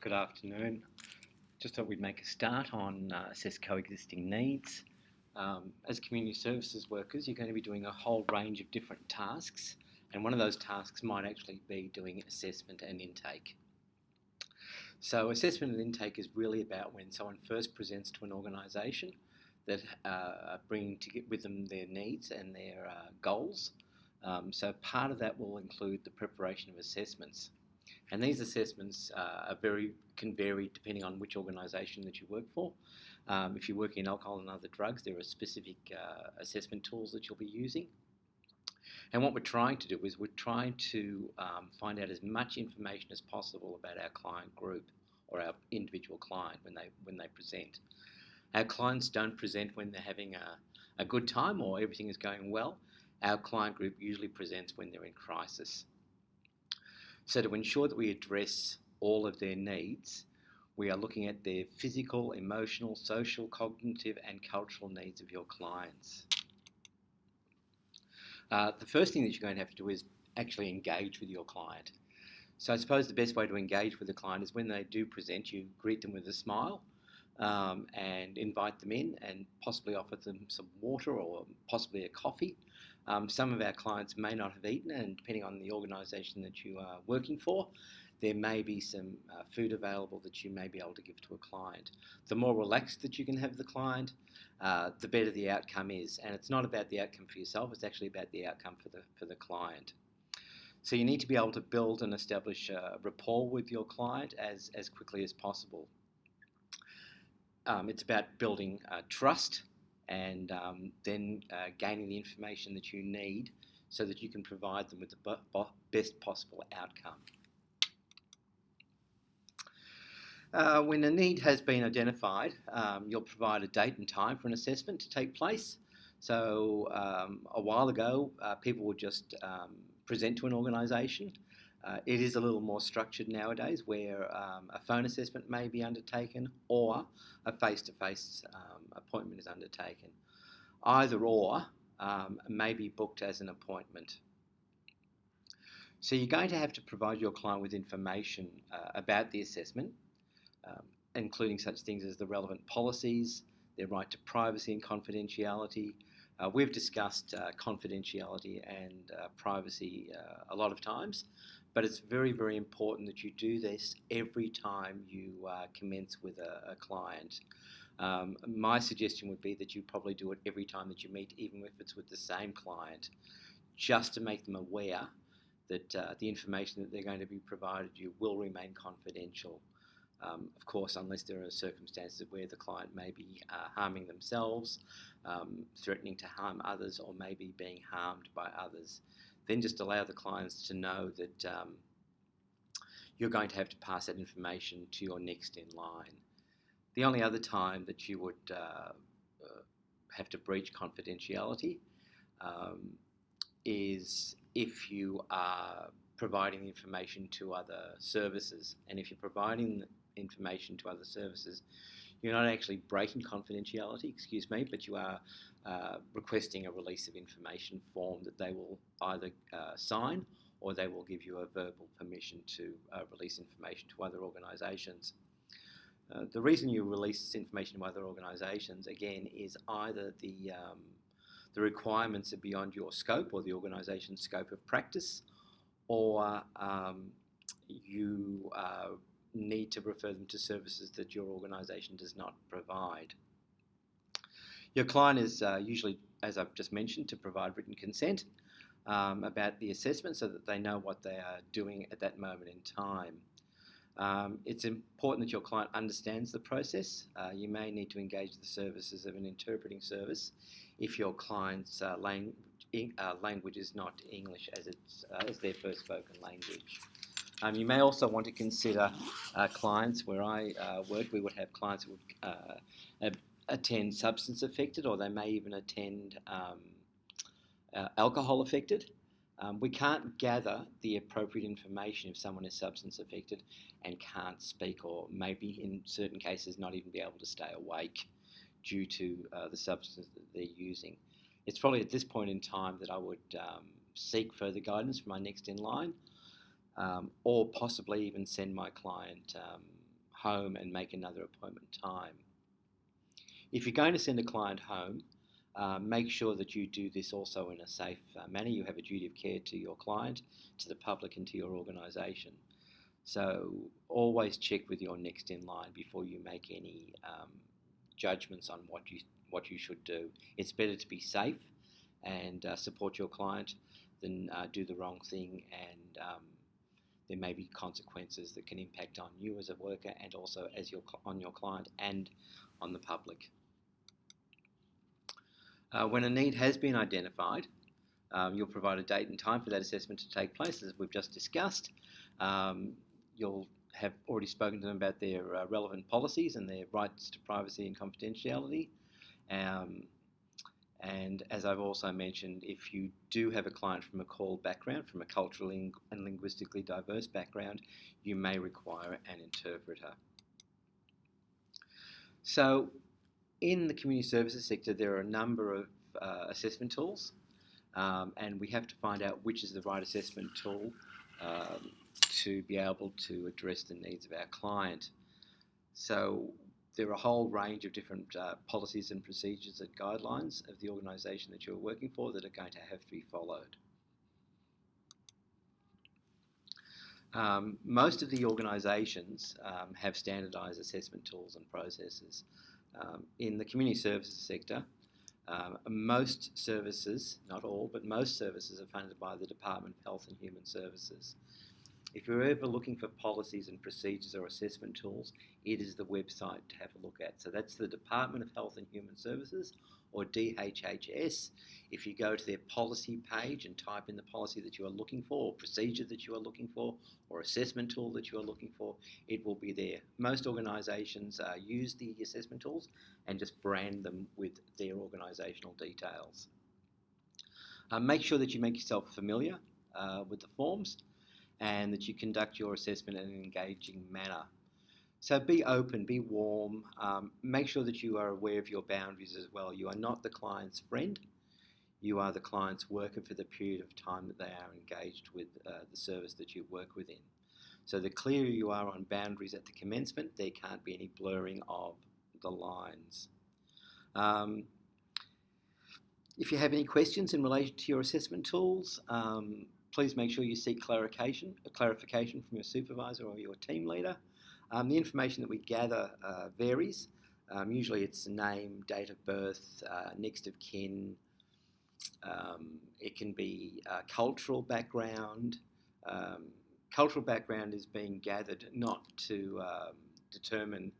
Good afternoon. Just thought we'd make a start on assess coexisting needs. As community services workers, you're going to be doing a whole range of different tasks, and one of those tasks might actually be doing assessment and intake. So assessment and intake is really about when someone first presents to an organisation that are bringing with them their needs and their goals. So part of that will include the preparation of assessments. And these assessments can vary depending on which organisation that you work for. If you work in alcohol and other drugs, there are specific assessment tools that you'll be using. And what we're trying to do is we're trying to find out as much information as possible about our client group or our individual client when they present. Our clients don't present when they're having a good time or everything is going well. Our client group usually presents when they're in crisis. So to ensure that we address all of their needs, we are looking at their physical, emotional, social, cognitive and cultural needs of your clients. The first thing that you're going to have to do is actually engage with your client. So I suppose the best way to engage with the client is when they do present, you greet them with a smile and invite them in and possibly offer them some water or possibly a coffee. Some of our clients may not have eaten, and depending on the organisation that you are working for, there may be some food available that you may be able to give to a client. The more relaxed that you can have the client, the better the outcome is. And it's not about the outcome for yourself, it's actually about the outcome for the client. So you need to be able to build and establish a rapport with your client as quickly as possible. It's about building trust and then gaining the information that you need so that you can provide them with the best possible outcome. When a need has been identified, you'll provide a date and time for an assessment to take place. So a while ago, people would just present to an organisation. It is a little more structured nowadays where a phone assessment may be undertaken or a face-to-face appointment is undertaken. Either or may be booked as an appointment. So you're going to have to provide your client with information about the assessment, including such things as the relevant policies, their right to privacy and confidentiality. We've discussed confidentiality and privacy a lot of times, but it's very, very important that you do this every time you commence with a client. My suggestion would be that you probably do it every time that you meet, even if it's with the same client, just to make them aware that the information that they're going to be provided you will remain confidential. Of course, unless there are circumstances where the client may be harming themselves, threatening to harm others, or maybe being harmed by others, then just allow the clients to know that you're going to have to pass that information to your next in line. The only other time that you would have to breach confidentiality is if you are providing information to other services. And if you're providing information to other services, you're not actually breaking confidentiality, but you are requesting a release of information form that they will either sign or they will give you a verbal permission to release information to other organisations. The reason you release this information to other organisations, again, is either the requirements are beyond your scope or the organisation's scope of practice, or you need to refer them to services that your organisation does not provide. Your client is usually, as I've just mentioned, to provide written consent about the assessment so that they know what they are doing at that moment in time. It's important that your client understands the process. You may need to engage the services of an interpreting service if your client's language is not English as their first spoken language. You may also want to consider clients. Where I work, we would have clients who would attend substance affected, or they may even attend alcohol affected. We can't gather the appropriate information if someone is substance affected and can't speak, or maybe in certain cases not even be able to stay awake due to the substance that they're using. It's probably at this point in time that I would seek further guidance from my next in line, or possibly even send my client home and make another appointment time. If you're going to send a client home, make sure that you do this also in a safe manner. You have a duty of care to your client, to the public, and to your organisation. So always check with your next in line before you make any judgments on what you should do. It's better to be safe and support your client than do the wrong thing, and there may be consequences that can impact on you as a worker and also on your client and on the public. When a need has been identified, you'll provide a date and time for that assessment to take place, as we've just discussed. You'll have already spoken to them about their relevant policies and their rights to privacy and confidentiality. And as I've also mentioned, if you do have a client from a CALL background, from a culturally and linguistically diverse background, you may require an interpreter. So in the community services sector, there are a number of assessment tools, and we have to find out which is the right assessment tool to be able to address the needs of our client. So there are a whole range of different policies and procedures and guidelines of the organisation that you're working for that are going to have to be followed. Most of the organisations have standardised assessment tools and processes. In the community services sector, most services, not all, but most services are funded by the Department of Health and Human Services. If you're ever looking for policies and procedures or assessment tools, it is the website to have a look at. So that's the Department of Health and Human Services, or DHHS. If you go to their policy page and type in the policy that you are looking for, or procedure that you are looking for, or assessment tool that you are looking for, it will be there. Most organisations use the assessment tools and just brand them with their organisational details. Make sure that you make yourself familiar with the forms, and that you conduct your assessment in an engaging manner. So be open, be warm, make sure that you are aware of your boundaries as well. You are not the client's friend, you are the client's worker for the period of time that they are engaged with the service that you work within. So the clearer you are on boundaries at the commencement, there can't be any blurring of the lines. If you have any questions in relation to your assessment tools, please make sure you seek clarification from your supervisor or your team leader. The information that we gather varies. Usually it's name, date of birth, next of kin. It can be cultural background. Cultural background is being gathered not to determine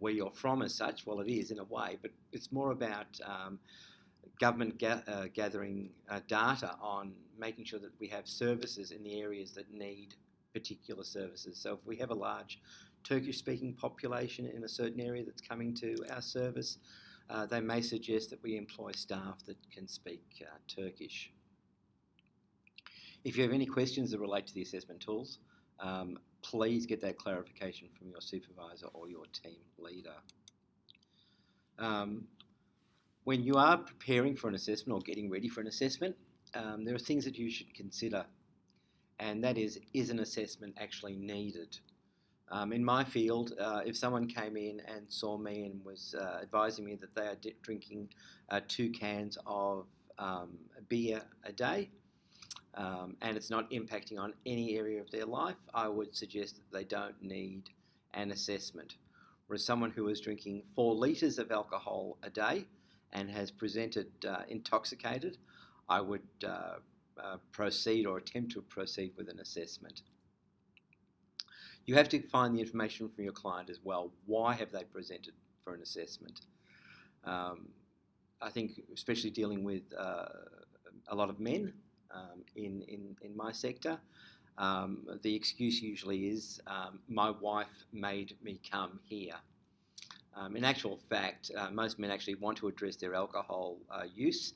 where you're from as such. Well, it is in a way, but it's more about government gathering data on making sure that we have services in the areas that need particular services. So if we have a large Turkish-speaking population in a certain area that's coming to our service, they may suggest that we employ staff that can speak Turkish. If you have any questions that relate to the assessment tools, please get that clarification from your supervisor or your team leader. When you are preparing for an assessment or getting ready for an assessment, there are things that you should consider, and that is an assessment actually needed? In my field, if someone came in and saw me and was advising me that they are drinking 2 cans of beer a day, and it's not impacting on any area of their life, I would suggest that they don't need an assessment. Whereas someone who is drinking 4 litres of alcohol a day and has presented intoxicated, I would proceed or attempt to proceed with an assessment. You have to find the information from your client as well. Why have they presented for an assessment? I think especially dealing with a lot of men in my sector, the excuse usually is, my wife made me come here. In actual fact, most men actually want to address their alcohol use,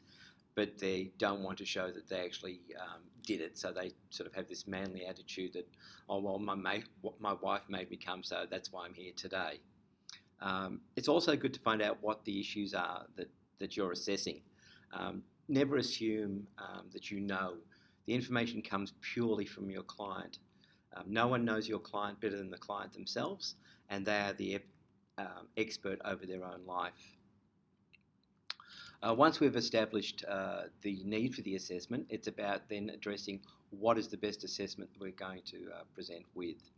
but they don't want to show that they actually did it. So they sort of have this manly attitude that, oh, well, my wife made me come, so that's why I'm here today. It's also good to find out what the issues are that you're assessing. Never assume that you know. The information comes purely from your client. No one knows your client better than the client themselves, and they are the expert over their own life. Once we've established the need for the assessment, it's about then addressing what is the best assessment that we're going to present with.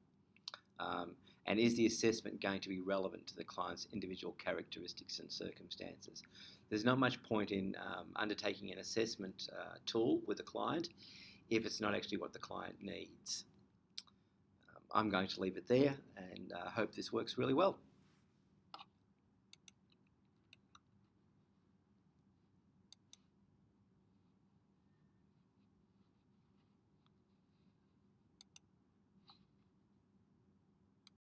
And is the assessment going to be relevant to the client's individual characteristics and circumstances? There's not much point in undertaking an assessment tool with a client if it's not actually what the client needs. I'm going to leave it there and hope this works really well.